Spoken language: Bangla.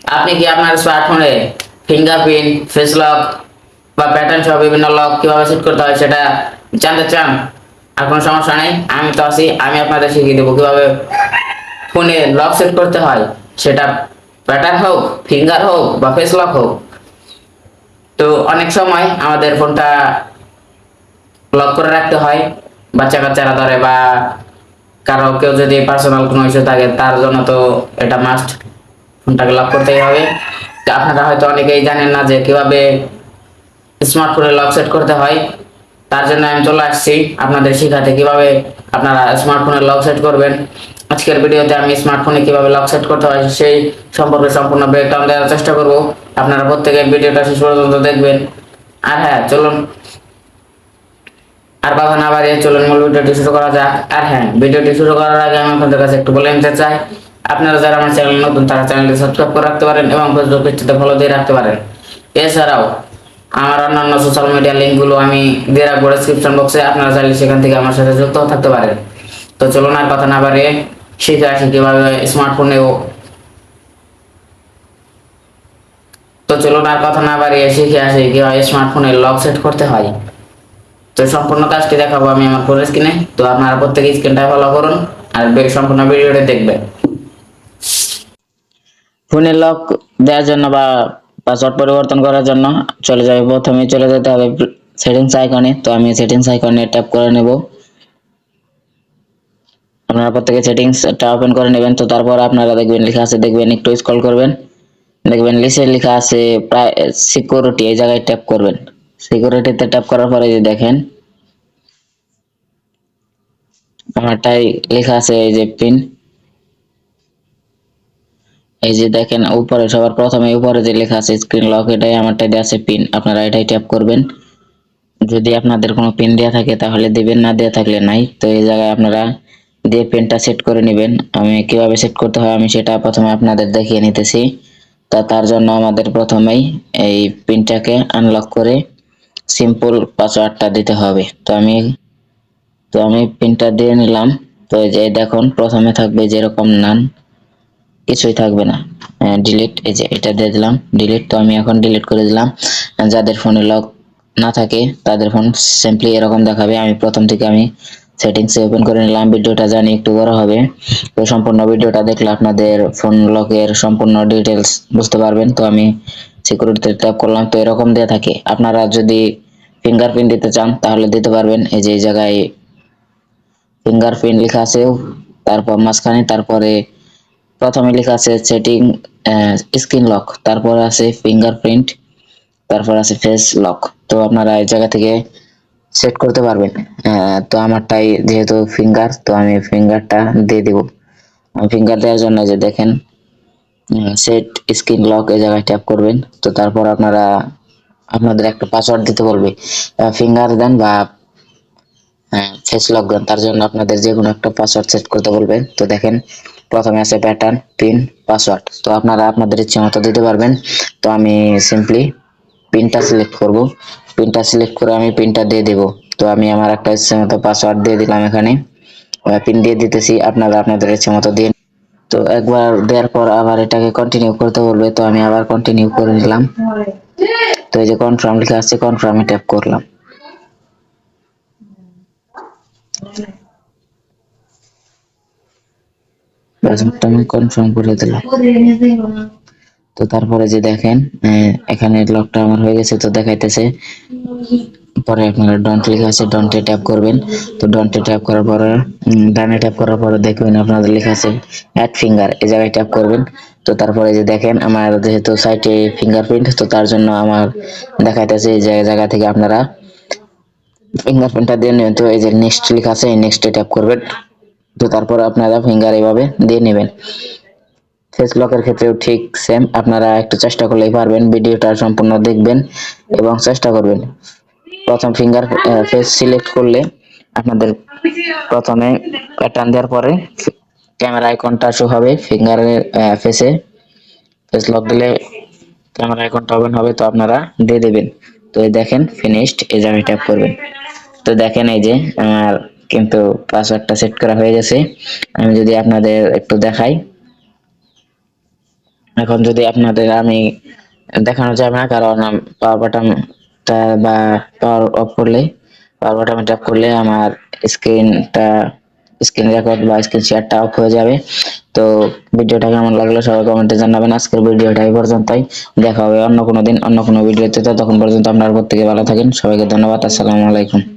আপনি কি আপনার স্মার্টফোনে ফিঙ্গারপ্রিন্ট, ফেস লক বা প্যাটার্ন সহ বিভিন্ন লক কিভাবে সেট করতে হয় সেটা জানতে চান? আর কোনো সমস্যা নেই, আমি তো আছি, আমি আপনাদের শিখিয়ে দেবো কিভাবে ফোনে লক সেট করতে হয়। সেটা প্যাটার্ন হোক, ফিঙ্গার হোক বা ফেস লক হোক। তো অনেক সময় আমাদের ফোনটা লক করে রাখতে হয়, বাচ্চা কাচ্চারা ধরে বা কারো কেউ যদি পার্সোনাল কোনো ইস্যু থাকে তার জন্য তো এটা মাস্ট, ফোনটাকে লক করতেই হবে। তো আপনারা হয়তো অনেকেই জানেন না যে কিভাবে স্মার্টফোনে লক সেট করতে হয়। তার জন্য আমি চলে আসছি আপনাদের শেখাতে কিভাবে আপনারা স্মার্টফোনে লক সেট করবেন। আজকের ভিডিওতে আমি স্মার্টফোনে কিভাবে লক সেট করতে হয় সেই সম্পর্কে সম্পূর্ণ ব্রেকডাউন দেওয়ার চেষ্টা করব। আপনারা প্রত্যেকে ভিডিওটা শেষ পর্যন্ত দেখবেন। আর হ্যাঁ, চলুন আর কথা না বাড়িয়ে চলুন মূল ভিডিওটি শুরু করা যাক। আর হ্যাঁ, ভিডিওটি শুরু করার আগে আমি আপনাদের কাছে একটু বলে নিতে চাই, আপনারা যারা আমার চ্যানেল নতুন তারা চ্যানেলটি সাবস্ক্রাইব করে রাখতে পারেন এবং ফেসবুক পেজটিতে ফলো দিয়ে রাখতে পারেন। এছাড়াও আমার অন্যান্য সোশ্যাল মিডিয়া লিঙ্কগুলো আমি দিয়ে রাখবো ডেসক্রিপশন বক্সে, আপনারা চাইলে সেখান থেকে আমার সাথে যুক্ত থাকতে পারেন। তো চলুন আর কথা না বাড়িয়ে শিখে আসি কিভাবে স্মার্টফোনেও তো চলুন আর কথা না বাড়িয়ে শিখে আসি কিভাবে স্মার্টফোনে লক সেট করতে হয়। তো সম্পূর্ণ কাজটি দেখাবো আমি আমার ফোনের স্ক্রিনে। তো আপনারা প্রত্যেকে স্ক্রিনটা ফলো করুন আর সম্পূর্ণ ভিডিওটি দেখবেন। ফোনের লক দেওয়ার জন্য বা পাসওয়ার্ড পরিবর্তন করার জন্য প্রথমে চলে যেতে হবে সেটিংস আইকনে। তো আমি সেটিংস আইকনে ট্যাপ করে নেব। আপনারা প্রত্যেকে সেটিংসটা ওপেন করে নেবেন। তো তারপর আপনারা দেখবেন লেখা আছে, দেখবেন একটু স্ক্রল করবেন, দেখবেন নিচে লেখা আছে প্রায় সিকিউরিটি, এই জায়গায় ট্যাপ করবেন। সিকিউরিটিতে ট্যাপ করার পরে যে দেখেন আমারটাই লেখা আছে এই যে পিন, এই যে দেখেন উপরে সবার প্রথমে উপরে যে লেখা আছে স্ক্রিন লক, এটাই আমারটাই দেওয়া আছে পিন। আপনারা এটাই ট্যাপ করবেন। যদি আপনাদের কোনো পিন দেওয়া থাকে তাহলে দিবেন, না দেওয়া থাকলে নাই। তো এই জায়গায় আপনারা দিয়ে পিনটা সেট করে নেবেন। আমি কিভাবে সেট করতে হয় আমি সেটা প্রথমে আপনাদের দেখিয়ে নিতেছি। তার জন্য আমাদের প্রথমেই এই পিনটাকে আনলক করে সিম্পল পাসওয়ার্ডটা দিতে হবে। তো আমি পিনটা দিয়ে নিলাম। তো এই যে দেখুন প্রথমে থাকবে যেরকম নান, কিছুই থাকবে না, ডিলিট, এই যে এটা দিয়ে দিলাম ডিলিট। তো আমি এখন ডিলিট করে দিলাম। যাদের ফোনে লক না থাকে তাদের ফোন সিম্পলি এরকম দেখাবে। আমি প্রথম থেকে আমি সেটিংসে ওপেন করে নিলাম। ভিডিওটা জানি একটু বড় হবে, তো সম্পূর্ণ ভিডিওটা দেখলে আপনাদের ফোন লকের সম্পূর্ণ ডিটেলস বুঝতে পারবেন। তো আমি সিকিউরিটিতে ট্যাপ করলাম। তো এরকম দেয়া থাকে, আপনারা যদি ফিঙ্গারপ্রিন্ট দিতে চান তাহলে দিতে পারবেন। এই যে এই জায়গায় ফিঙ্গারপ্রিন্ট লেখা আছে, তারপর মাঝখানে, তারপরে প্রথমে লেখা আছে সেটিং স্ক্রিন লক, তারপর আছে ফিঙ্গারপ্রিন্ট, তারপর আছে ফেস লক। তো আপনারা এই জায়গা থেকে সেট করতে পারবেন। তো আমারটাই যেহেতু ফিঙ্গার, তো আমি ফিঙ্গারটা দিয়ে দিব। আমি ফিঙ্গার দেওয়ার জন্য যে দেখেন সেট স্ক্রিন লক, এই জায়গায় ট্যাপ করবেন। তো তারপর আপনারা আপনাদের একটা পাসওয়ার্ড দিতে বলবে, ফিঙ্গার দেন বা ফেস লক দেন, তার জন্য আপনাদের যে কোনো একটা পাসওয়ার্ড সেট করতে বলবে। তো দেখেন প্রথমে আছে প্যাটার্ন, পিন, পাসওয়ার্ড। তো আপনারা আপনাদের ইচ্ছে মতো দিতে পারবেন। তো আমি সিম্পলি পিনটা সিলেক্ট করব। পিনটা সিলেক্ট করে আমি পিনটা দিয়ে দেব। তো আমি আমার একটা ইচ্ছে মতো পাসওয়ার্ড দিয়ে দিলাম, এখানে পিন দিয়ে দিতেছি, আপনারা আপনাদের ইচ্ছে মতো দিয়ে। তো একবার দেওয়ার পর আবার এটাকে কন্টিনিউ করতে বলবে। তো আমি আবার কন্টিনিউ করে নিলাম। তো এই যে কনফার্ম লেখা আছে, কনফার্মে ট্যাপ করলাম। পাসওয়ার্ডটা আমি কনফার্ম করে দিলাম। তো তারপরে যে দেখেন এখানে লকটা আমার হয়ে গেছে, তো দেখাইতেছে। পরে আপনারা ডন্ট লেখা আছে, ডন্টে ট্যাপ করবেন। তো ডন্টে ট্যাপ করার পরে ডানে ট্যাপ করার পরে দেখবেন আপনাদের লেখা আছে অ্যাড ফিঙ্গার, এই জায়গায় ট্যাপ করবেন। তো তারপরে যে দেখেন আমার যেহেতু সাইটে ফিঙ্গারপ্রিন্ট, তো তার জন্য আমার দেখাইতেছে এই জায়গা থেকে আপনারা ফিঙ্গারপ্রিন্টটা দিয়ে নেবেন। তো এই যে নেক্সট লেখা আছে, এই নেক্সটে ট্যাপ করবেন। তো তারপর আপনারা ফিঙ্গার এইভাবে দিয়ে নেবেন। ফেস লকের ক্ষেত্রেও ঠিক সেম, আপনারা একটু চেষ্টা করলেই পারবেন। ভিডিওটা সম্পূর্ণ দেখবেন এবং চেষ্টা করবেন। প্রথম ফিঙ্গার ফেস সিলেক্ট করলে আপনাদের প্রথমে প্যাটার্ন দেওয়ার পরে ক্যামেরা আইকনটা শো হবে ফিঙ্গারের ফেসে। ফেস লক দিলে ক্যামেরা আইকনটা ওপেন হবে, তো আপনারা দিয়ে দেবেন। তো এই দেখেন ফিনিশড, এই জায়গায় ট্যাপ করবেন। তো দেখেন এই যে আমার কিন্তু পাসওয়ার্ডটা সেট করা হয়ে গেছে। আমি যদি আপনাদের একটু দেখাই, এখন যদি আপনাদের আমি দেখানো যাবে না, কারণ পাওয়ার বাটনটা বা পাওয়ার অফ করলে, পাওয়ার বাটনে ট্যাপ করলে আমার স্ক্রিন রেকর্ড বা স্ক্রিন শেয়ারটা অফ হয়ে যাবে। তো ভিডিওটা কেমন লাগলো সবাই কমেন্টে জানাবেন। আজকের ভিডিওটা এই পর্যন্তই, দেখা হবে অন্য কোনো দিন অন্য কোনো ভিডিওতে। ততক্ষণ পর্যন্ত আপনারা প্রত্যেকে ভালো থাকেন। সবাইকে ধন্যবাদ। আসসালামু আলাইকুম।